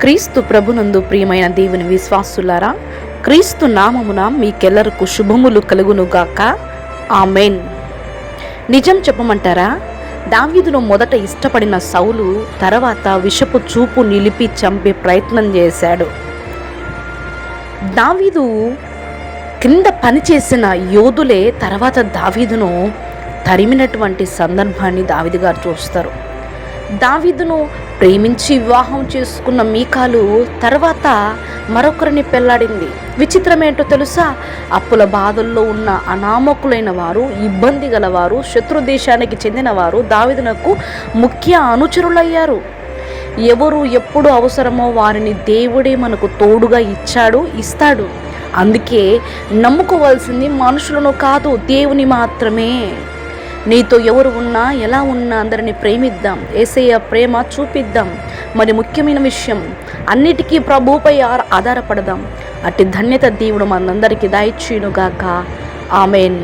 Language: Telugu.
క్రీస్తు ప్రభునందు ప్రియమైన దేవుని విశ్వాసులారా, క్రీస్తు నామమున మీకెల్లరకు శుభములు కలుగునుగాక. ఆమేన్. నిజం చెప్పమంటారా? దావీదును మొదట ఇష్టపడిన సౌలు తర్వాత విషపు చూపు నిలిపి చంపే ప్రయత్నం చేశాడు. దావీదు కింద పనిచేసిన యోధులే తర్వాత దావీదును తరిమినటువంటి సందర్భాన్ని దావీదు గారు చూస్తారు. దావీదును ప్రేమించి వివాహం చేసుకున్న మీకాలు తర్వాత మరొకరిని పెళ్లాడింది. విచిత్రం ఏంటో తెలుసా? అప్పుల బాధల్లో ఉన్న అనామకులైన వారు, ఇబ్బంది గలవారు, శత్రు దేశానికి చెందిన వారు దావీదునకు ముఖ్య అనుచరులయ్యారు. ఎవరు ఎప్పుడు అవసరమో వారిని దేవుడే మనకు తోడుగా ఇస్తాడు. అందుకే నమ్ముకోవాల్సింది మనుషులను కాదు, దేవుని మాత్రమే. నీతో ఎవరు ఉన్నా ఎలా ఉన్నా అందరిని ప్రేమిద్దాం, యేసయ్య ప్రేమ చూపిద్దాం. మరి ముఖ్యమైన విషయం, అన్నిటికీ ప్రభువుపై ఆధారపడదాం. అట్టి ధన్యత దేవుడు మనందరికీ దయచేయునుగాక. ఆమేన్.